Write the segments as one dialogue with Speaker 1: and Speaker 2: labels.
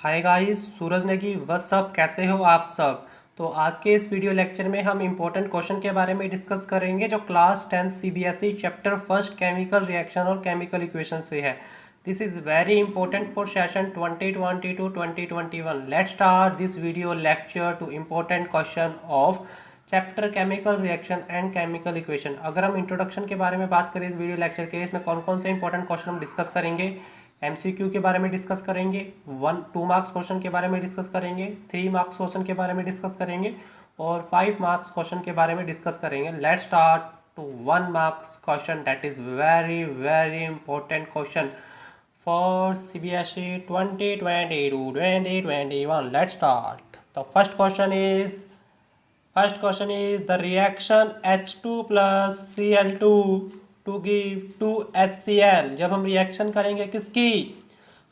Speaker 1: Hi guys, सूरज Negi what's up, कैसे हो आप सब। तो आज के इस वीडियो लेक्चर में हम इम्पोर्टेंट क्वेश्चन के बारे में डिस्कस करेंगे जो class 10 CBSE chapter first chemical reaction और केमिकल इक्वेशन से है। This is very important for session 2022-2021। Let's start this video lecture to important question of chapter chemical reaction and chemical equation. अगर हम इंट्रोडक्शन के बारे में बात करें इस वीडियो लेक्चर के, इसमें कौन कौन से इंपॉर्टेंट क्वेश्चन हम डिस्कस करेंगे। एमसीक्यू के बारे में डिस्कस करेंगे, 2 मार्क्स क्वेश्चन के बारे में डिस्कस करेंगे, 3 मार्क्स क्वेश्चन के बारे में डिस्कस करेंगे और 5 मार्क्स क्वेश्चन के बारे में डिस्कस करेंगे। Let's start to 1 marks question that is very very important question for CBSE 2020-2021. Let's start. The first question is the reaction H2 plus Cl2 to give 2HCl। जब हम reaction करेंगे किसकी,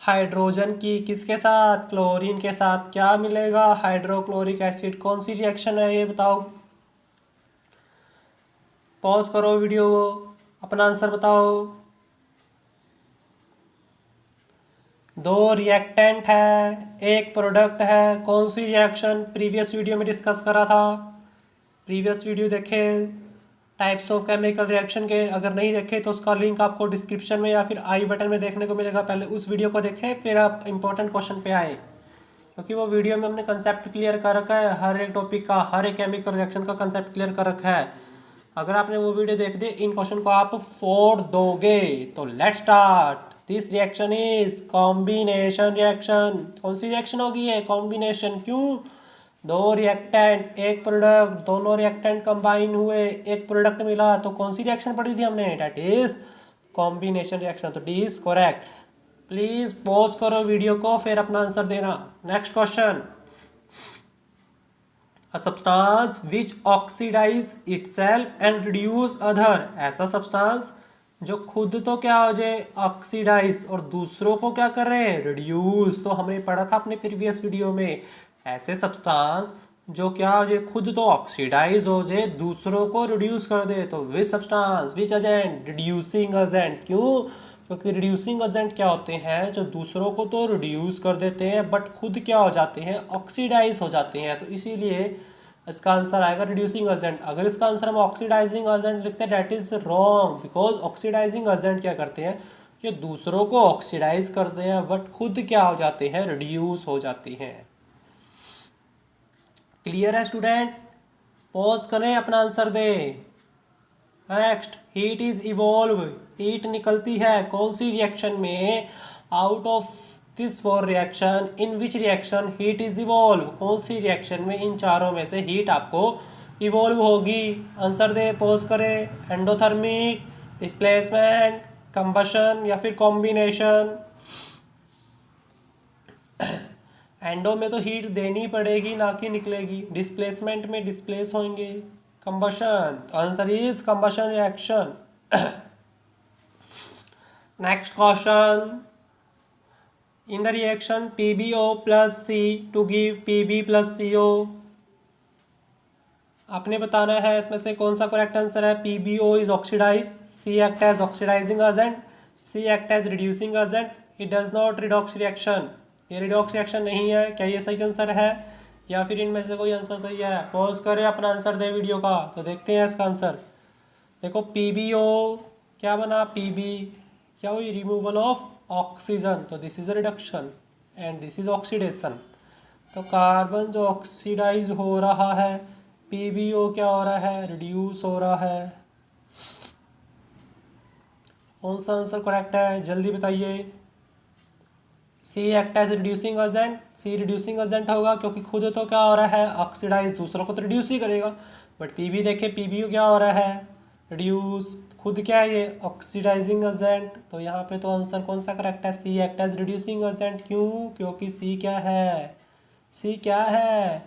Speaker 1: hydrogen की, किसके साथ, क्लोरीन के साथ, क्या मिलेगा, हाइड्रोक्लोरिक एसिड। कौन सी रिएक्शन है ये बताओ। पॉज करो वीडियो को, अपना आंसर बताओ। दो रिएक्टेंट है, एक प्रोडक्ट है, कौन सी रिएक्शन, प्रीवियस वीडियो में डिस्कस करा था। प्रीवियस वीडियो देखे टाइप्स ऑफ केमिकल रिएक्शन के, अगर नहीं देखे तो उसका लिंक आपको डिस्क्रिप्शन में या फिर आई बटन में देखने को मिलेगा। पहले उस वीडियो को देखें फिर आप इंपॉर्टेंट क्वेश्चन पे आए, क्योंकि वो वीडियो में हमने कंसेप्ट क्लियर कर रखा है, हर एक टॉपिक का, हर एक केमिकल रिएक्शन का कंसेप्ट क्लियर कर रखा है। अगर आपने वो वीडियो देख दी, इन क्वेश्चन को आप फोड़ दोगे। तो let's start. This reaction is combination reaction. कौन सी रिएक्शन होगी ये, कॉम्बिनेशन। क्यों, दो रिएक्टेंट एक प्रोडक्ट, दोनों रिएक्टेंट कंबाइन हुए, एक प्रोडक्ट मिला, तो कौन सी रिएक्शन पढ़ी थी हमने, डेट इज कॉम्बिनेशन रिएक्शन। तो D is correct. Please pause करो वीडियो को फिर अपना आंसर देना। Next question, a substance which oxidise itself and reduce other. ऐसा सब्सटेंस जो खुद तो क्या हो जाए, ऑक्सीडाइज, और दूसरों को क्या कर रहे हैं, रिड्यूस। तो हमने पढ़ा था अपने प्रीवियस वीडियो में, ऐसे सब्सटेंस जो क्या हो जाए, खुद तो ऑक्सीडाइज हो जाए, दूसरों को रिड्यूस कर दे। तो which substance, which agent, reducing agent. क्यों, क्योंकि रिड्यूसिंग एजेंट क्या होते हैं, जो दूसरों को तो रिड्यूस कर देते हैं बट खुद क्या हो जाते हैं, ऑक्सीडाइज हो जाते हैं। तो इसीलिए इसका आंसर आएगा रिड्यूसिंग एजेंट। अगर इसका आंसर हम ऑक्सीडाइजिंग एजेंट लिखते हैं, that is wrong, because oxidising agent क्या करते हैं, ये दूसरों को ऑक्सीडाइज करते हैं बट खुद क्या हो जाते हैं, रिड्यूस हो जाते हैं। क्लियर है स्टूडेंट, पॉज करें, अपना आंसर दें। Next, heat is evolve. Heat निकलती है कौन सी रिएक्शन में, out of this four reaction in which reaction heat is evolve. कौन सी रिएक्शन में इन चारों में से हीट आपको इवॉल्व होगी। आंसर दे, पॉज करें। एंडोथर्मिक, डिस्प्लेसमेंट, कंबशन या फिर कॉम्बिनेशन। एंडो में तो हीट देनी पड़ेगी ना कि निकलेगी, डिस्प्लेसमेंट में डिस्प्लेस होंगे, combustion. Answer is combustion reaction. Next question, in the reaction PbO plus C to give Pb plus CO। आपने बताना है इसमें से कौन सा करेक्ट आंसर है। PbO is oxidise, C act as oxidising agent, C act as reducing agent, it does not redox reaction. ये redox reaction नहीं है। क्या ये सही आंसर है या फिर इनमें से कोई आंसर सही है। पॉज करें, अपना आंसर दे वीडियो का, तो देखते हैं इसका आंसर। देखो PbO क्या बना, Pb क्या हुई, रिमूवल ऑफ ऑक्सीजन, तो this is a reduction and this is oxidation. तो कार्बन जो ऑक्सीडाइज हो रहा है, PbO क्या हो रहा है, रिड्यूस हो रहा है। कौन सा आंसर करेक्ट है, जल्दी बताइए। C act as reducing agent, C reducing agent होगा क्योंकि खुद तो क्या हो रहा है, ऑक्सीडाइज, दूसरों को तो रिड्यूस ही करेगा। बट Pb देखे, PbO क्या हो रहा है, रिड्यूस, खुद क्या है ये, ऑक्सीडाइजिंग एजेंट। तो यहाँ पे तो आंसर कौन सा करेक्ट है, C act as reducing agent. क्यों, क्योंकि C क्या है, C क्या है,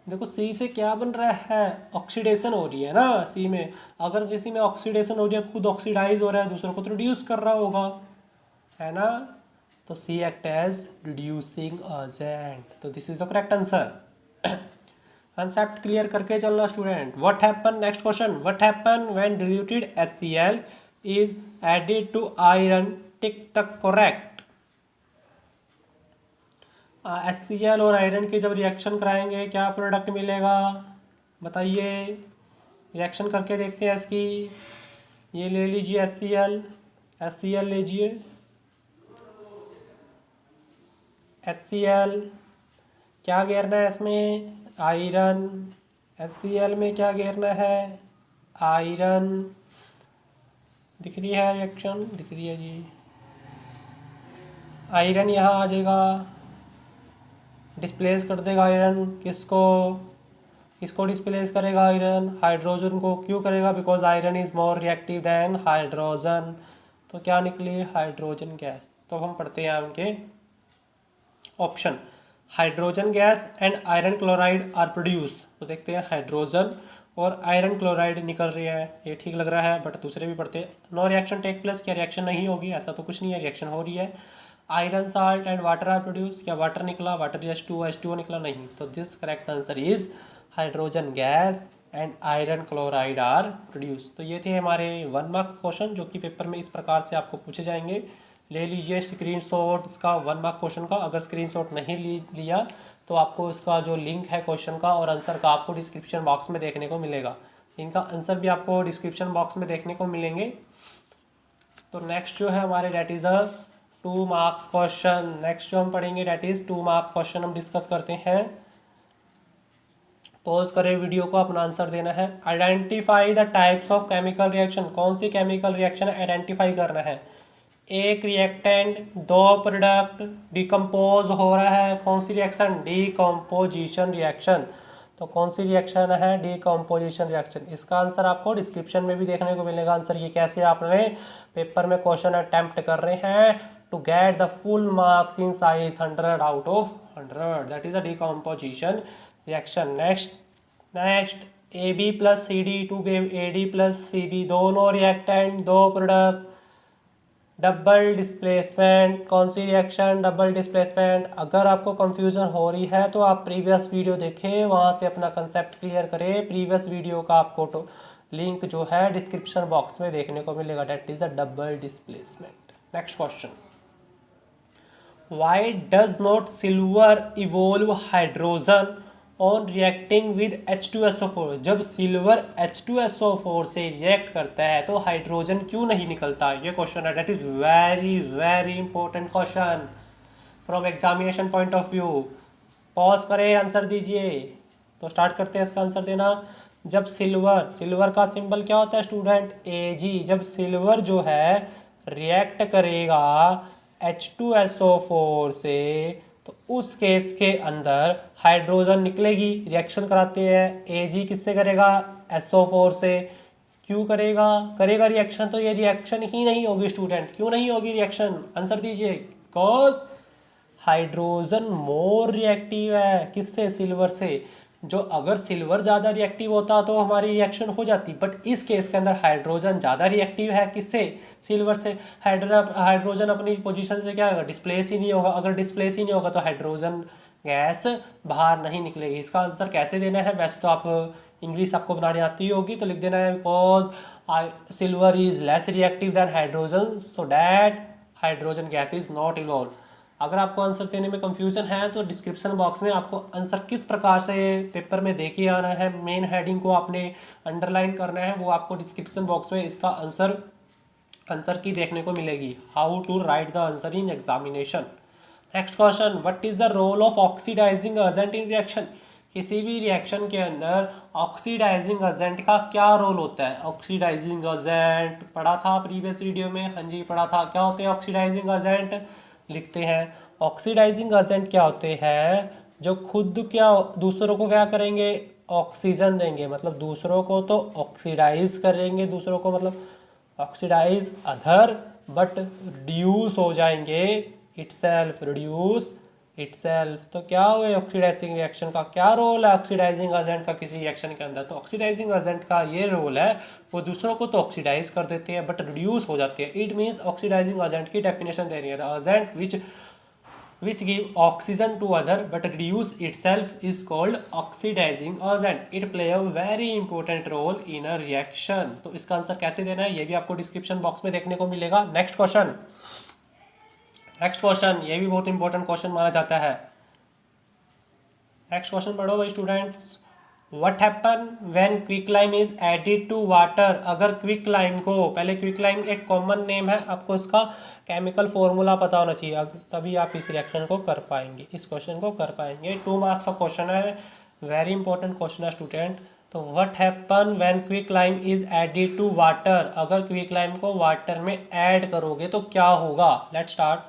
Speaker 1: देखो C से क्या बन रहा है, ऑक्सीडेशन हो रही है ना C में। अगर किसी में ऑक्सीडेशन हो रही है, खुद ऑक्सीडाइज हो रहा है, दूसरों को तो रिड्यूस कर रहा होगा, है ना। तो C act as reducing agent. तो this is the correct answer. Concept clear करके चलना student. What happen, next question, what happen when diluted HCl is added to iron, tick तक करेक्ट। HCl और आयरन की जब रिएक्शन कराएंगे क्या product मिलेगा बताइए। रिएक्शन करके देखते हैं इसकी। ये ले लीजिए HCl लीजिए। HCl क्या घेरना है इसमें, आयरन। HCl में क्या घेरना है, आयरन। दिख रही है रिएक्शन, दिख रही है जी। आयरन यहाँ आ जाएगा, डिस्प्लेस कर देगा आयरन। किसको डिस्प्लेस करेगा, आयरन हाइड्रोजन को। क्यों करेगा, because iron is more reactive than hydrogen. तो क्या निकली, हाइड्रोजन गैस। तो हम पढ़ते हैं उनके option. Hydrogen gas and iron chloride are produce. तो देखते हैं हाइड्रोजन और आयरन क्लोराइड निकल रही है, ये ठीक लग रहा है, बट दूसरे भी पढ़ते हैं। नो रिएक्शन टेक प्लेस, क्या रिएक्शन नहीं होगी, ऐसा तो कुछ नहीं है, रिएक्शन हो रही है। Iron salt and water are produce, क्या वाटर निकला, वाटर H2O निकला, नहीं। तो this correct answer is hydrogen gas and iron chloride are produce. तो ये थे हमारे 1 मार्क क्वेश्चन, जो कि पेपर में इस प्रकार से आपको पूछे जाएंगे। ले लीजिए स्क्रीनशॉट इसका 1 मार्क क्वेश्चन का। अगर स्क्रीनशॉट नहीं लिया तो आपको इसका जो लिंक है क्वेश्चन का और आंसर का आपको डिस्क्रिप्शन बॉक्स में देखने को मिलेगा। इनका आंसर भी आपको डिस्क्रिप्शन बॉक्स में देखने को मिलेंगे। तो नेक्स्ट जो है हमारे that is a 2 marks question. Next जो हम पढ़ेंगे डेट इज़ 2 मार्क्स क्वेश्चन हम डिस्कस करते हैं। पॉज करें वीडियो को, अपना आंसर देना है। Identify the types of chemical reaction, कौन सी केमिकल रिएक्शन आइडेंटिफाई करना है। एक रिएक्टेंट, 2 प्रोडक्ट, डिकम्पोज हो रहा है, कौन सी रिएक्शन, डिकम्पोजिशन रिएक्शन। तो कौन सी रिएक्शन है, डिकम्पोजिशन रिएक्शन। इसका आंसर आपको डिस्क्रिप्शन में भी देखने को मिलेगा आंसर। ये कैसे आपने पेपर में क्वेश्चन अटेम्प्ट कर रहे हैं to get the full marks in science 100 out of 100, that is a decomposition reaction. Next AB plus CD to give AD plus CB, दोनों रिएक्टेंट, 2 प्रोडक्ट, डबल डिस्प्लेसमेंट। कौन सी रिएक्शन, डबल डिस्प्लेसमेंट। अगर आपको confusion हो रही है तो आप प्रीवियस वीडियो देखें, वहाँ से अपना कंसेप्ट क्लियर करें। प्रीवियस वीडियो का आपको लिंक जो है डिस्क्रिप्शन बॉक्स में देखने को मिलेगा, that is a double displacement. Next question, why does not silver evolve hydrogen on reacting with H2SO4। जब सिल्वर H2SO4 से रिएक्ट करता है तो हाइड्रोजन क्यों नहीं निकलता, ये क्वेश्चन है। That is very very important question from examination point of view. Pause करें, आंसर दीजिए। तो स्टार्ट करते हैं इसका आंसर देना। जब सिल्वर का सिंबल क्या होता है स्टूडेंट, Ag। जब सिल्वर जो है रिएक्ट करेगा H2SO4 से तो उस केस के अंदर हाइड्रोजन निकलेगी। रिएक्शन कराते हैं, Ag किससे करेगा, SO4 से। क्यों करेगा रिएक्शन, तो ये रिएक्शन ही नहीं होगी स्टूडेंट। क्यों नहीं होगी रिएक्शन, आंसर दीजिए। बिकॉज हाइड्रोजन मोर रिएक्टिव है, किससे, सिल्वर से। जो अगर सिल्वर ज़्यादा रिएक्टिव होता तो हमारी रिएक्शन हो जाती, बट इस केस के अंदर हाइड्रोजन ज़्यादा रिएक्टिव है, किससे, सिल्वर से। हाइड्रोजन अपनी पोजीशन से क्या होगा, डिस्प्लेस ही नहीं होगा। अगर डिस्प्लेस ही नहीं होगा तो हाइड्रोजन गैस बाहर नहीं निकलेगी। इसका आंसर कैसे देना है, वैसे तो आप इंग्लिश आपको बनाने आती होगी, तो लिख देना है because silver is less reactive than hydrogen, so that hydrogen gas is not evolve. अगर आपको आंसर देने में कंफ्यूजन है तो डिस्क्रिप्शन बॉक्स में आपको आंसर किस प्रकार से पेपर में दे के आना है, मेन हेडिंग को आपने अंडरलाइन करना है, वो आपको डिस्क्रिप्शन बॉक्स में इसका आंसर की देखने को मिलेगी। How to write the answer in examination. Next question, what is the role of oxidising agent in reaction. किसी भी रिएक्शन के अंदर ऑक्सीडाइजिंग एजेंट का क्या रोल होता है। ऑक्सीडाइजिंग एजेंट पढ़ा था प्रीवियस वीडियो में, हाँ जी पढ़ा था। क्या होते हैं ऑक्सीडाइजिंग एजेंट, लिखते हैं। ऑक्सीडाइजिंग एजेंट क्या होते हैं, जो खुद क्या दूसरों को क्या करेंगे, ऑक्सीजन देंगे। मतलब दूसरों को तो ऑक्सीडाइज करेंगे, दूसरों को मतलब ऑक्सीडाइज अदर, बट रिड्यूस हो जाएंगे इटसेल्फ, रिड्यूस इटसेल्फ। तो क्या हुए ऑक्सीडाइजिंग रिएक्शन का क्या रोल है ऑक्सीडाइजिंग एजेंट का किसी रिएक्शन के अंदर। तो ऑक्सीडाइजिंग एजेंट का ये रोल है, वो दूसरों को तो ऑक्सीडाइज कर देते हैं बट रिड्यूस हो जाते हैं। इट मीन्स ऑक्सीडाइजिंग एजेंट की डेफिनेशन दे रही है, the agent which give oxygen to other but reduce itself is called oxidizing agent. It play a very important role in a reaction. तो इसका आंसर कैसे देना है ये भी आपको डिस्क्रिप्शन बॉक्स में देखने को मिलेगा। नेक्स्ट क्वेश्चन, ये भी बहुत इंपॉर्टेंट क्वेश्चन माना जाता है। नेक्स्ट क्वेश्चन पढ़ो भाई students. What happen when quicklime is added to water. अगर क्विकलाइम को, पहले क्विकलाइम एक कॉमन नेम है, आपको इसका केमिकल फॉर्मूला पता होना चाहिए, तभी आप इस रिएक्शन को कर पाएंगे, इस क्वेश्चन को कर पाएंगे। 2 मार्क्स का क्वेश्चन है, वेरी इंपॉर्टेंट क्वेश्चन है स्टूडेंट। तो what happen when quicklime is added to water. अगर क्विकलाइम को वाटर में ऐड करोगे तो क्या होगा। Let's start.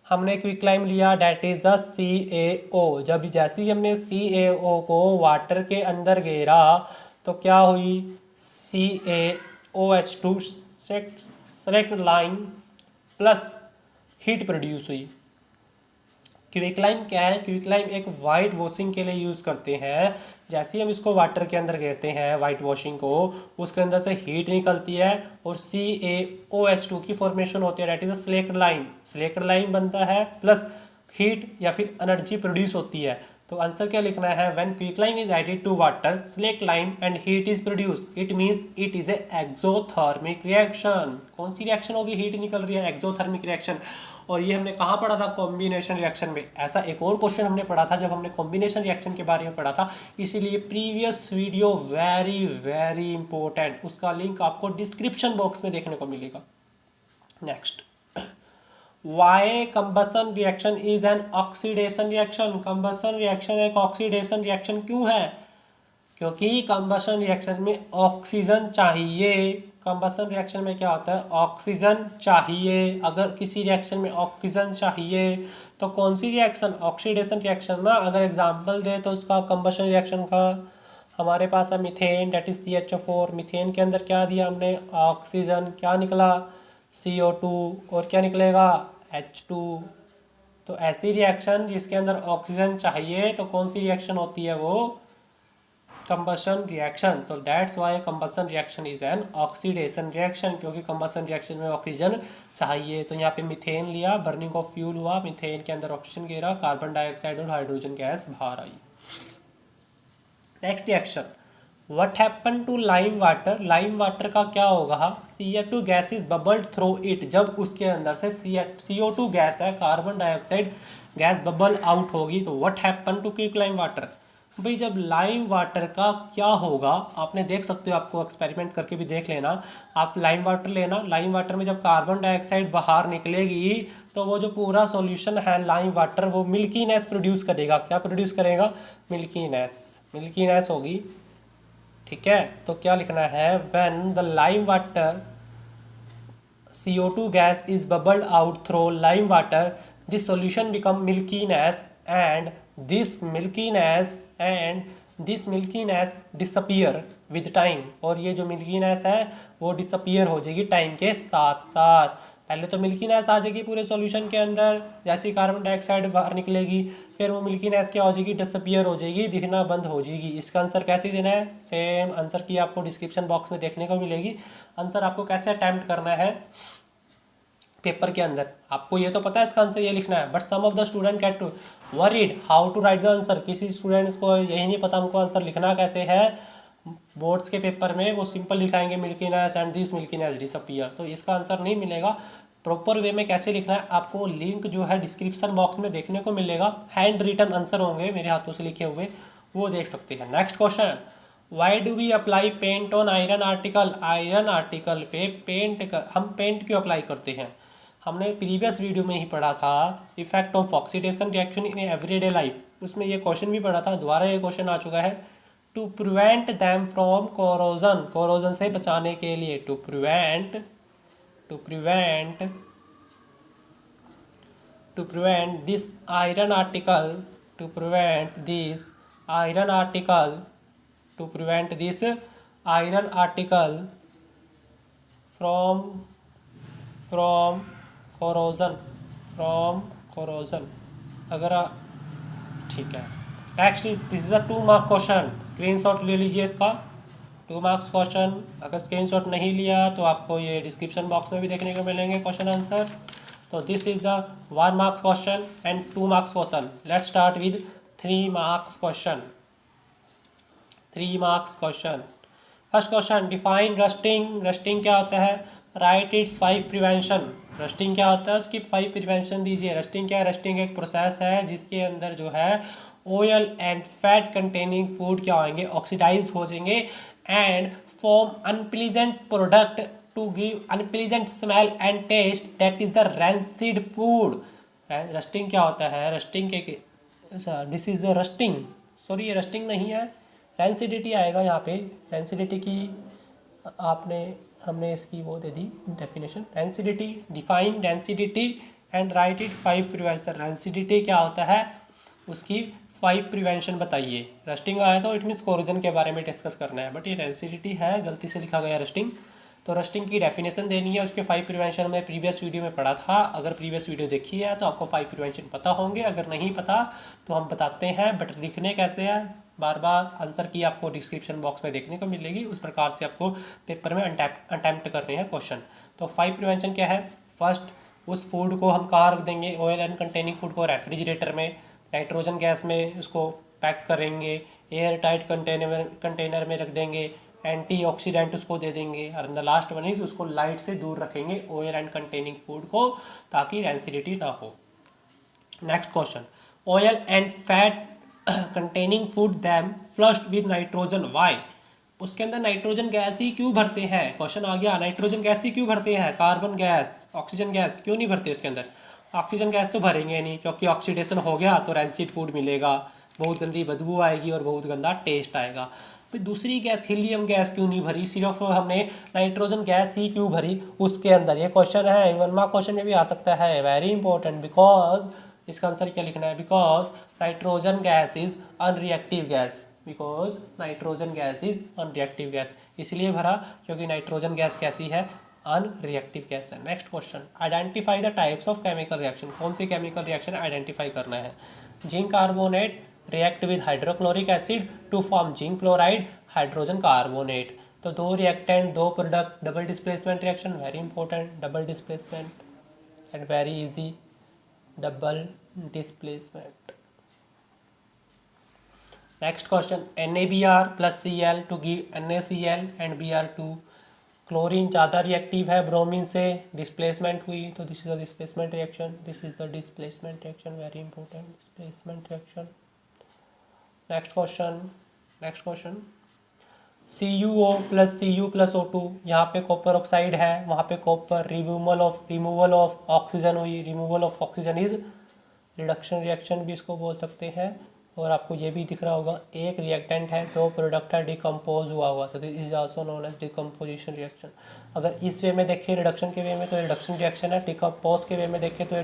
Speaker 1: हमने क्विकलाइम लिया, डेट इज द CaO। जब जैसे ही हमने CaO को वाटर के अंदर घेरा तो क्या हुई, CaOH2 select line plus heat produce हुई। क्विकलाइम क्या है, क्विकलाइम एक वाइट वॉशिंग के लिए यूज़ करते हैं। जैसे ही हम इसको वाटर के अंदर घेरते हैं वाइट वॉशिंग को, उसके अंदर से हीट निकलती है और CaOH2 की फॉर्मेशन होती है, that is a slaked lime. Slaked lime बनता है प्लस हीट या फिर एनर्जी प्रोड्यूस होती है। तो आंसर क्या लिखना है, when quicklime is added to water slaked lime and heat is produce, it means it is a exothermic reaction. कौन सी रिएक्शन होगी, हीट निकल रही है, एक्सोथर्मिक रिएक्शन। और ये हमने कहाँ पढ़ा था, कॉम्बिनेशन रिएक्शन में। ऐसा एक और क्वेश्चन हमने पढ़ा था जब हमने कॉम्बिनेशन रिएक्शन के बारे में पढ़ा था, इसीलिए previous video very very important, उसका लिंक आपको डिस्क्रिप्शन बॉक्स में देखने को मिलेगा। Next, why combustion reaction is an oxidation reaction. Combustion reaction एक ऑक्सीडेशन रिएक्शन क्यों है, क्योंकि कंबसन रिएक्शन में ऑक्सीजन चाहिए। कंबसन रिएक्शन में क्या होता है, ऑक्सीजन चाहिए। अगर किसी रिएक्शन में ऑक्सीजन चाहिए तो कौन सी रिएक्शन, ऑक्सीडेशन रिएक्शन ना। अगर एग्जांपल दे तो उसका कंबसन रिएक्शन का, हमारे पास है methane, date is CH4। Methane के अंदर क्या दिया हमने, ऑक्सीजन, क्या निकला CO2, और क्या निकलेगा H2। तो ऐसी रिएक्शन जिसके अंदर ऑक्सीजन चाहिए तो कौन सी रिएक्शन होती है, वो कंबसन रिएक्शन। तो that's why combustion reaction is an oxidation reaction, क्योंकि कंबसन रिएक्शन में ऑक्सीजन चाहिए। तो यहाँ पे मीथेन लिया, बर्निंग ऑफ फ्यूल हुआ, मीथेन के अंदर ऑक्सीजन गिरा, कार्बन डाइऑक्साइड और हाइड्रोजन गैस बाहर आई। Next reaction, what happen to lime water. Lime water का क्या होगा, CO2 gas is bubbled through it. जब उसके अंदर से CO2 गैस है, carbon dioxide gas bubble out होगी तो what happen to quicklime water. भाई जब लाइम वाटर का क्या होगा, आपने देख सकते हो, आपको एक्सपेरिमेंट करके भी देख लेना। आप लाइम वाटर लेना, लाइम वाटर में जब कार्बन डाइऑक्साइड बाहर निकलेगी तो वो जो पूरा सॉल्यूशन है लाइम वाटर, वो मिल्कीनेस प्रोड्यूस करेगा। क्या प्रोड्यूस करेगा, मिल्कीनेस, मिल्कीनेस होगी। ठीक है, तो क्या लिखना है, when the lime water CO2 gas is bubbled out through lime water, this solution become milkiness and this milkiness disappear with time। और ये जो milkiness है वो disappear हो जाएगी टाइम के साथ साथ। पहले तो milkiness आ जाएगी पूरे सॉल्यूशन के अंदर, जैसे ही कार्बन डाइऑक्साइड बाहर निकलेगी, फिर वो milkiness क्या हो जाएगी, डिसअपियर हो जाएगी, दिखना बंद हो जाएगी। इसका आंसर कैसे देना है, सेम आंसर की आपको डिस्क्रिप्शन बॉक्स में देखने को मिलेगी। आंसर आपको कैसे अटैम्प्ट करना है पेपर के अंदर, आपको ये तो पता है इसका आंसर ये लिखना है, but some of the student get worried how to write the answer. किसी स्टूडेंट्स को यही नहीं पता हमको आंसर लिखना कैसे है। बोर्ड्स के पेपर में वो सिंपल लिखाएंगे milkiness and this milkiness disappear, तो इसका आंसर नहीं मिलेगा। प्रॉपर वे में कैसे लिखना है आपको लिंक जो है डिस्क्रिप्शन बॉक्स में देखने को मिलेगा, हैंड रिटन आंसर होंगे मेरे हाथों से लिखे हुए, वो देख सकते हैं। Next question, why do we apply paint on iron article. Iron article पे हम पेंट क्यों अप्लाई करते हैं, हमने प्रीवियस वीडियो में ही पढ़ा था effect of oxidation reaction in everyday life, उसमें ये क्वेश्चन भी पढ़ा था, दोबारा ये क्वेश्चन आ चुका है। To prevent them from corrosion, corrosion से बचाने के लिए, to prevent this iron article, to prevent this iron article from corrosion अगर ठीक है। Next this is a 2 mark question, screenshot ले लीजिए इसका, 2 मार्क्स क्वेश्चन। अगर स्क्रीनशॉट नहीं लिया तो आपको ये डिस्क्रिप्शन बॉक्स में भी देखने को मिलेंगे क्वेश्चन आंसर। तो this is the 1 marks question and 2 marks question. Let's start with 3 marks question. 3 marks question, first question, define rusting. Rusting क्या होता है, राइट इट्स 5 प्रिवेंशन। रस्टिंग क्या होता है, उसकी 5 प्रिवेंशन दीजिए। रस्टिंग क्या है, रस्टिंग एक प्रोसेस है जिसके अंदर जो है oil and fat containing food क्या होंगे, ऑक्सीडाइज हो जाएंगे and form unpleasant product to give unpleasant smell and taste, that is the rancid food. Rusting क्या होता है, रस्टिंग के दिस इज रस्टिंग, सॉरी ये रस्टिंग नहीं है, रैंसिडिटी आएगा यहाँ पे। रैंसिडिटी की हमने इसकी वो दे दी definition, rancidity, define rancidity and write it 5 prevention. Rancidity क्या होता है, उसकी 5 प्रिवेंशन बताइए। रस्टिंग आया तो इट मीन्स कोरोजन के बारे में डिस्कस करना है, बट ये रैंसिडिटी है, गलती से लिखा गया रस्टिंग। तो रस्टिंग की डेफिनेशन देनी है, उसके 5 प्रिवेंशन में प्रीवियस वीडियो में पढ़ा था। अगर प्रीवियस वीडियो देखी है तो आपको 5 प्रिवेंशन पता होंगे, अगर नहीं पता तो हम बताते हैं, बट लिखने कैसे हैं बार बार आंसर की आपको डिस्क्रिप्शन बॉक्स में देखने को मिलेगी, उस प्रकार से आपको पेपर में अटेम्प्ट करने हैं क्वेश्चन। तो 5 प्रिवेंशन क्या है, फर्स्ट उस फूड को हम कहाँ रख देंगे, ऑयल एंड कंटेनिंग फूड को रेफ्रिजरेटर में, नाइट्रोजन गैस में उसको पैक करेंगे, एयर टाइट कंटेनर में रख देंगे, एंटीऑक्सीडेंट उसको दे देंगे, और द लास्ट वन इज उसको लाइट से दूर रखेंगे ऑयल एंड कंटेनिंग फूड को, ताकि रैंसिडिटी ना हो। Next question, oil and fat containing food them flushed with nitrogen, why. उसके अंदर नाइट्रोजन गैस ही क्यों भरते हैं, क्वेश्चन आ गया, नाइट्रोजन गैस ही क्यों भरते हैं, कार्बन गैस ऑक्सीजन गैस क्यों नहीं भरते उसके अंदर। ऑक्सीजन गैस तो भरेंगे नहीं, क्योंकि ऑक्सीडेशन हो गया तो रैंसिड फूड मिलेगा, बहुत गंदी बदबू आएगी और बहुत गंदा टेस्ट आएगा। फिर दूसरी गैस हीलियम गैस क्यों नहीं भरी, सिर्फ हमने नाइट्रोजन गैस ही क्यों भरी उसके अंदर, ये क्वेश्चन है, 1 मार्क क्वेश्चन में भी आ सकता है, वेरी इंपॉर्टेंट। बिकॉज इसका आंसर क्या लिखना है, because nitrogen gas is unreactive gas, because nitrogen gas is unreactive gas, इसलिए भरा क्योंकि नाइट्रोजन गैस कैसी है, अनरिएक्टिव गैस है। Next question, identify the types of chemical reaction, कौन सी केमिकल रिएक्शन आइडेंटिफाई करना है। Zinc carbonate react with hydrochloric acid to form zinc chloride hydrogen carbonate. तो दो रिएक्टेंट दो product, double displacement reaction, very important, double displacement and very easy, double displacement. Next question, NaBr plus Cl to give NaCl and Br2। Chlorine ज़्यादा reactive है bromine से, displacement हुई, तो this is the displacement reaction, this is the displacement reaction, very important, displacement reaction. Next question, CuO plus Cu plus O2, यहाँ पे copper oxide है, वहाँ पे कॉपर, रिमूवल ऑफ ऑक्सीजन हुई, removal of oxygen is reduction reaction भी इसको बोल सकते हैं। और आपको ये भी दिख रहा होगा, एक रिएक्टेंट है दो प्रोडक्ट है, डिकम्पोज हुआ हुआ, तो this is also known as decomposition reaction. अगर इस वे में देखें रिडक्शन के वे में तो रिडक्शन रिएक्शन है, डिकम्पोज के वे में देखें तो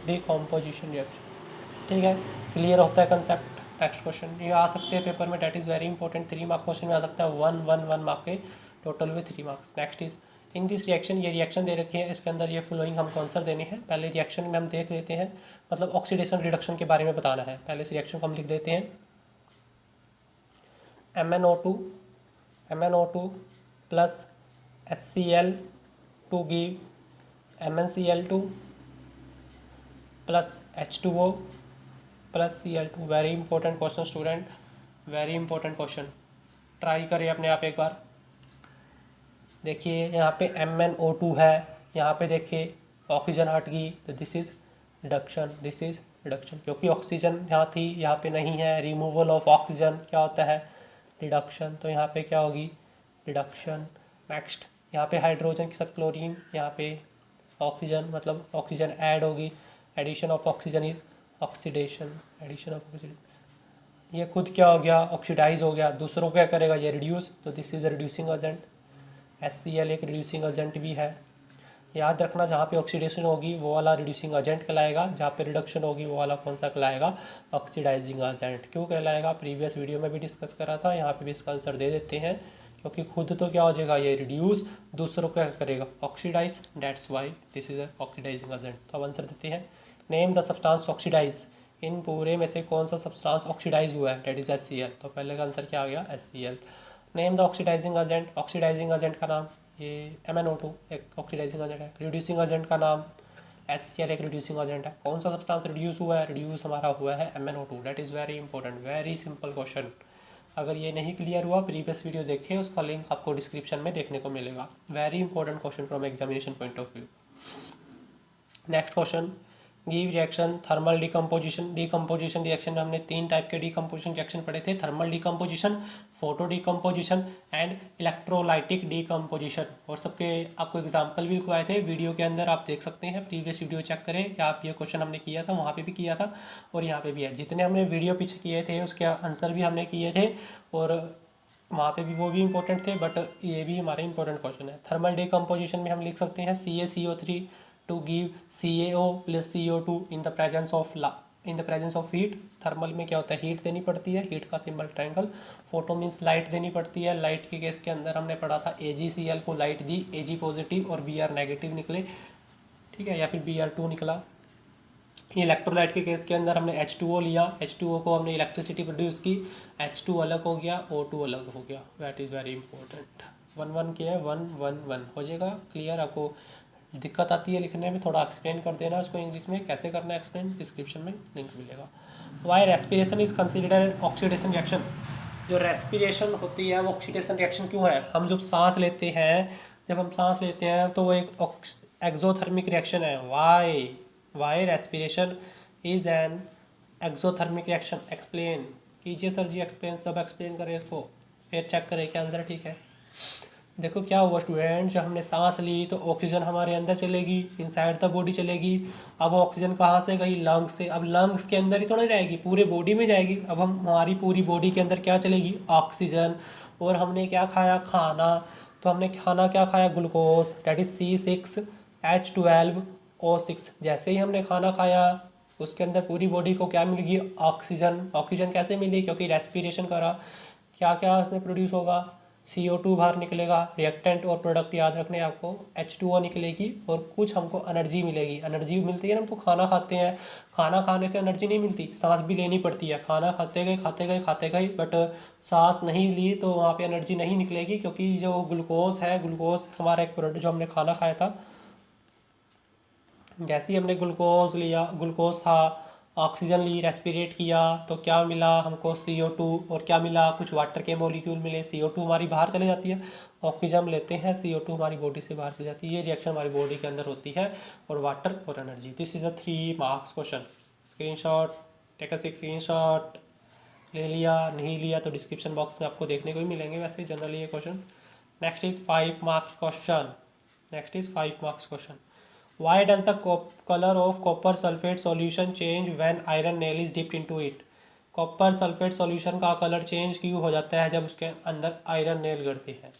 Speaker 1: डिकम्पोजिशन रिएक्शन। ठीक है, क्लियर होता है कंसेप्ट। नेक्स्ट क्वेश्चन, ये आ सकते हैं पेपर में, that is very important, 3 mark question में आ सकता है, 1 मार्क के टोटल में 3 marks. Next is in this reaction, ये रिएक्शन दे रखी है, इसके अंदर ये फ्लोइंग हमको आंसर देने हैं। पहले रिएक्शन में हम देख लेते हैं, मतलब ऑक्सीडेशन रिडक्शन के बारे में बताना है। पहले इस रिएक्शन को हम लिख देते हैं, MnO2 plus HCl to give MnCl2 plus H2O plus Cl2। Very important question student, very important question, try करिए अपने आप एक बार। देखिए यहाँ पे MnO2 है, यहाँ पे देखिए ऑक्सीजन हट गई, तो this is reduction, this is reduction, क्योंकि ऑक्सीजन यहाँ थी यहाँ पे नहीं है, रिमूवल ऑफ ऑक्सीजन क्या होता है, रिडक्शन, तो यहाँ पे क्या होगी, रिडक्शन। नेक्स्ट, यहाँ पे हाइड्रोजन के साथ क्लोरीन, यहाँ पे ऑक्सीजन, मतलब ऑक्सीजन ऐड होगी, addition of oxygen is oxidation, addition of oxygen, ये खुद क्या हो गया, ऑक्सीडाइज हो गया, दूसरों को क्या करेगा, ये रिड्यूस, तो this is reducing agent. HCl एक रिड्यूसिंग एजेंट भी है, याद रखना, जहाँ पे ऑक्सीडेशन होगी वो वाला रिड्यूसिंग एजेंट कहलाएगा, जहाँ पे रिडक्शन होगी वो वाला कौन सा कहलाएगा, ऑक्सीडाइजिंग एजेंट। क्यों कहलाएगा, प्रीवियस वीडियो में भी डिस्कस करा था, यहाँ पे भी इसका आंसर दे देते हैं, क्योंकि खुद तो क्या हो जाएगा ये रिड्यूस, दूसरों को क्या करेगा, oxidise, that's why this is oxidising agent. तो अब आंसर देते हैं, नेम द सब्सटेंस ऑक्सीडाइज, इन पूरे में से कौन सा सब्सटेंस ऑक्सीडाइज हुआ है, दैट इज HCl। तो पहले का आंसर क्या आ गया, HCl। Name the oxidising agent, oxidising agent का नाम, ये MnO2 एक ऑक्सीडाइजिंग एजेंट है। रिड्यूसिंग एजेंट का नाम HCl एक रिड्यूसिंग एजेंट है। कौन सा सब्सटेंस रिड्यूस हुआ है, रिड्यूस हमारा हुआ है MnO2, that is very important, very simple question. अगर ये नहीं क्लियर हुआ, प्रीवियस वीडियो देखें, उसका लिंक आपको डिस्क्रिप्शन में देखने को मिलेगा। Very important question from examination point of view. Next question, give reaction, thermal decomposition. Decomposition reaction में हमने 3 टाइप के डिकम्पोजिशन रिएक्शन पढ़े थे, thermal decomposition, photo decomposition and electrolytic decomposition. और सबके आपको एग्जाम्पल भी लिखवाए थे, वीडियो के अंदर आप देख सकते हैं, प्रीवियस वीडियो चेक करें कि आप ये क्वेश्चन हमने किया था, वहाँ पे भी किया था और यहाँ पे भी है। जितने हमने वीडियो पीछे किए थे उसके आंसर भी हमने किए थे और वहाँ पे भी वो भी इंपॉर्टेंट थे, बट ये भी हमारे इंपॉर्टेंट क्वेश्चन है। थर्मल डिकम्पोजिशन में हम लिख सकते हैं CaCO3 to give CaO plus CO2 in the presence of heat. Thermal में क्या होता है, हीट देनी पड़ती है, हीट का symbol triangle. Photo means light देनी पड़ती है, लाइट के केस के अंदर हमने पढ़ा था AgCl को लाइट दी, Ag पॉजिटिव और Br नेगेटिव निकले, ठीक है, या फिर Br2 निकला। इलेक्ट्रोलाइट के केस के अंदर हमने H2O लिया, H2O को हमने इलेक्ट्रिसिटी प्रोड्यूस की, H2 अलग हो गया, O2 अलग हो गया। That is very important. 1 1 क्या है, 1 1 1 हो जाएगा क्लियर। आपको दिक्कत आती है लिखने में, थोड़ा एक्सप्लेन कर देना उसको इंग्लिश में, कैसे करना है एक्सप्लेन, डिस्क्रिप्शन में लिंक मिलेगा। Why respiration is considered oxidation reaction. जो रेस्पिरेशन होती है वो ऑक्सीडेशन रिएक्शन क्यों है? हम जब सांस लेते हैं तो वो एक एक्सोथर्मिक रिएक्शन है। Why respiration is an exothermic reaction. Explain कीजिए सर जी, एक्सप्लेन, सब एक्सप्लेन करें इसको, फिर चेक करें क्या आंसर ठीक है। देखो क्या हुआ स्टूडेंट, जब हमने सांस ली तो ऑक्सीजन हमारे अंदर चलेगी, इनसाइड द बॉडी चलेगी। अब ऑक्सीजन कहाँ से गई, लंग्स से। अब लंग्स के अंदर ही थोड़ी रहेगी, पूरे बॉडी में जाएगी। अब हम हमारी पूरी बॉडी के अंदर क्या चलेगी, ऑक्सीजन। और हमने क्या खाया, खाना। तो हमने खाना क्या खाया, ग्लूकोज, डेट इज C6H12O6। जैसे ही हमने खाना खाया उसके अंदर पूरी बॉडी को क्या मिल गई, ऑक्सीजन। ऑक्सीजन कैसे मिली, क्योंकि रेस्पिरेशन करा। क्या क्या उसमें प्रोड्यूस होगा, CO2 बाहर निकलेगा, रिएक्टेंट और प्रोडक्ट याद रखने आपको, H2O निकलेगी और कुछ हमको एनर्जी मिलेगी। एनर्जी मिलती है ना हमको, खाना खाते हैं, खाना खाने से एनर्जी नहीं मिलती, सांस भी लेनी पड़ती है। खाना खाते गए बट सांस नहीं ली तो वहाँ पे एनर्जी नहीं निकलेगी, क्योंकि जो ग्लूकोज है, ग्लूकोज हमारा एक प्रोडक्ट जो हमने खाना खाया था, जैसे ही हमने ग्लूकोज लिया, ग्लूकोज था, ऑक्सीजन ली, रेस्पिरेट किया तो क्या मिला हमको, CO2। और क्या मिला, कुछ वाटर के मॉलिक्यूल मिले। CO2 हमारी बाहर चले जाती है, ऑक्सीजन लेते हैं, CO2 हमारी बॉडी से बाहर चली जाती है। ये रिएक्शन हमारी बॉडी के अंदर होती है, और वाटर और energy. This is a 3 marks question. Screenshot, take a screenshot. ले लिया, नहीं लिया तो डिस्क्रिप्शन बॉक्स में आपको देखने को ही मिलेंगे वैसे जनरली ये question. Next is 5 marks question. Why does the color of copper sulfate solution change when iron nail is dipped into it? Copper sulphate solution का कलर चेंज क्यों हो जाता है जब उसके अंदर आयरन नेल गिरती है?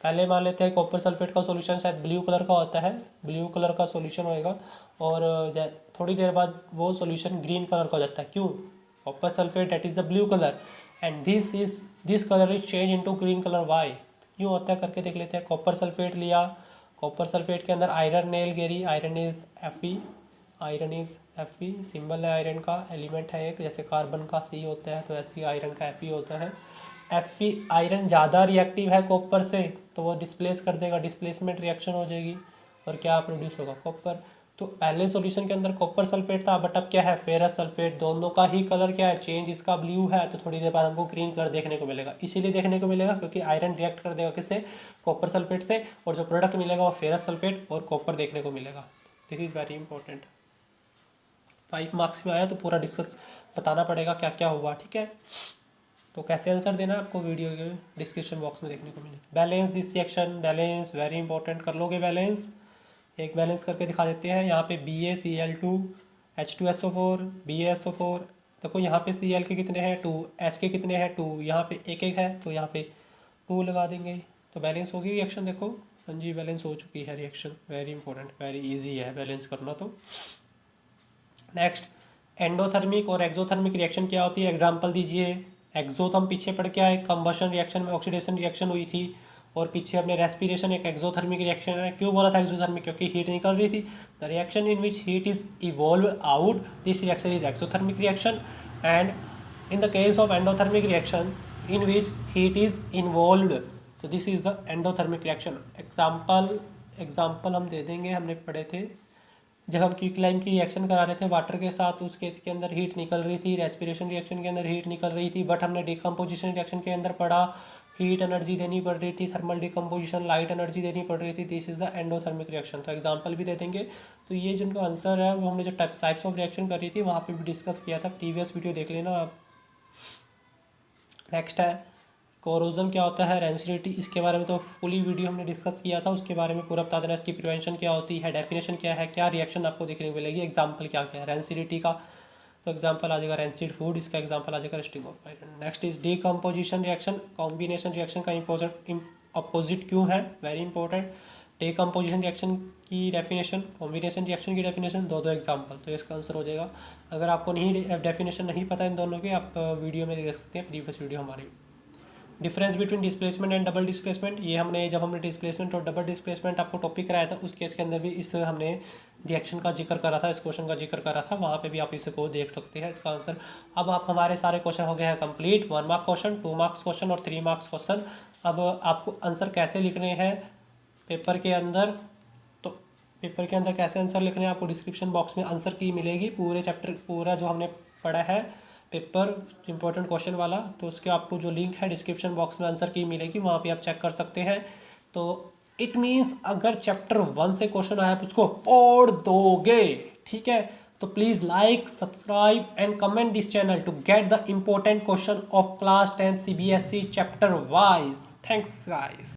Speaker 1: पहले मान लेते हैं कॉपर सल्फेट का सॉल्यूशन शायद ब्लू कलर का होता है, ब्लू कलर का सॉल्यूशन होएगा, और थोड़ी देर बाद वो सॉल्यूशन ग्रीन कलर का हो जाता है। क्यों? Copper sulphate that is the blue colour and this colour is change into green colour. Why क्यों होता है करके देख लेते हैं। कॉपर सल्फेट लिया, कॉपर सल्फेट के अंदर आयरन नेल गिरी, आयरन इज Fe, सिंबल है आयरन का, एलिमेंट है एक, जैसे कार्बन का C होता है तो ऐसे ही आयरन का Fe होता है। Fe आयरन ज़्यादा रिएक्टिव है कॉपर से तो वो डिस्प्लेस कर देगा, डिस्प्लेसमेंट रिएक्शन हो जाएगी और क्या प्रोड्यूस होगा, कॉपर। तो पहले सॉल्यूशन के अंदर कॉपर सल्फेट था, बट अब क्या है, फेरस सल्फेट। दोनों का ही कलर क्या है, चेंज। इसका ब्लू है तो थोड़ी देर बाद हमको ग्रीन कलर देखने को मिलेगा। इसीलिए देखने को मिलेगा क्योंकि आयरन रिएक्ट कर देगा किससे, कॉपर सल्फेट से, और जो प्रोडक्ट मिलेगा वो फेरस सल्फेट और कॉपर देखने को मिलेगा। This is very important. 5 marks में आया तो पूरा डिस्कस बताना पड़ेगा क्या क्या हुआ, ठीक है। तो कैसे आंसर देना आपको वीडियो के डिस्क्रिप्शन बॉक्स में देखने को मिले। Balance this reaction, balance very important, कर लोगे बैलेंस। एक बैलेंस करके दिखा देते हैं। यहाँ पे BaCl2 H2SO4 BaSO4। देखो यहाँ पे Cl के कितने हैं 2, H के कितने हैं 2, यहाँ पे एक है तो यहाँ पे 2 लगा देंगे तो बैलेंस होगी रिएक्शन। देखो हाँ जी, बैलेंस हो चुकी है reaction. Very important, very easy है बैलेंस करना। तो नेक्स्ट, एंडोथर्मिक और एक्सोथर्मिक रिएक्शन क्या होती है, एग्जाम्पल दीजिए। एक्सो तो हम पीछे पढ़ के आए, कंबशन रिएक्शन में ऑक्सीडेशन रिएक्शन हुई थी, और पीछे हमने रेस्पिरेशन एक एक्सोथर्मिक रिएक्शन है। क्यों बोला था एक्सोथर्मिक, क्योंकि हीट निकल रही थी। The reaction in which heat is evolve out, this reaction is exothermic reaction. And in the case of endothermic reaction in which heat is involved, तो this is the endothermic reaction. Example हम दे देंगे, हमने पढ़े थे जब हम quicklime की रिएक्शन करा रहे थे वाटर के साथ, उस केस के अंदर हीट निकल रही थी, रेस्पिरेशन रिएक्शन के अंदर हीट निकल रही थी, बट हमने डिकम्पोजिशन रिएक्शन के अंदर पढ़ा हीट एनर्जी देनी पड़ रही थी, थर्मल डिकम्पोजिशन, लाइट एनर्जी देनी पड़ रही थी, this is the endothermic reaction. तो एग्जांपल भी दे देंगे। तो ये जिनका आंसर है वो हमने जो टाइप्स ऑफ रिएक्शन करी थी वहाँ पे भी डिस्कस किया था, प्रीवियस वीडियो देख लेना आप। नेक्स्ट है कोरोजन क्या होता है, रेंसिडिटी, इसके बारे में तो फुली वीडियो हमने डिस्कस किया था, उसके बारे में पूरा बता देना। इसकी प्रिवेंशन क्या होती है, डेफिनेशन क्या है, क्या रिएक्शन आपको देखने को मिलेगी, एग्जाम्पल क्या क्या है रेंसिडिटी का। तो एग्जांपल आ जाएगा रेंसिड फूड, इसका एग्जांपल आ जाएगा sting of iron. Next is decomposition reaction, combination reaction का इम्पोर्टेंट अपोजिट क्यों है, वेरी इंपॉर्टेंट। डीकम्पोजिशन रिएक्शन की डेफिनेशन, कॉम्बिनेशन रिएक्शन की डेफिनेशन, दो एग्जांपल, तो इसका आंसर हो जाएगा। अगर आपको नहीं डेफिनेशन नहीं पता इन दोनों के, आप वीडियो में देख सकते हैं, प्रीवियस वीडियो हमारी। Difference between displacement and double displacement, ये हमने जब हमने डिस्प्लेसमेंट और डबल डिस्प्लेसमेंट आपको टॉपिक कराया था उस केस के अंदर भी इस हमने रिएक्शन का जिक्र करा था, इस क्वेश्चन का जिक्र करा था, वहाँ पे भी आप इसको देख सकते हैं इसका आंसर। अब आप हमारे सारे क्वेश्चन हो गए हैं complete, 1 mark question, 2 marks question और 3 मार्क्स क्वेश्चन। अब आपको आंसर कैसे लिखने हैं पेपर के अंदर, तो पेपर के अंदर कैसे आंसर लिखने हैं आपको डिस्क्रिप्शन बॉक्स में आंसर की मिलेगी, पूरे चैप्टर पूरा जो हमने पढ़ा है पेपर इंपॉर्टेंट क्वेश्चन वाला, तो उसके आपको जो लिंक है डिस्क्रिप्शन बॉक्स में आंसर की मिलेगी, वहाँ पे आप चेक कर सकते हैं। तो इट मीन्स अगर चैप्टर 1 से क्वेश्चन आया आप उसको फोड़ दोगे, ठीक है। तो please like, subscribe and comment this channel to get the important question of class 10 CBSE chapter wise. Thanks guys.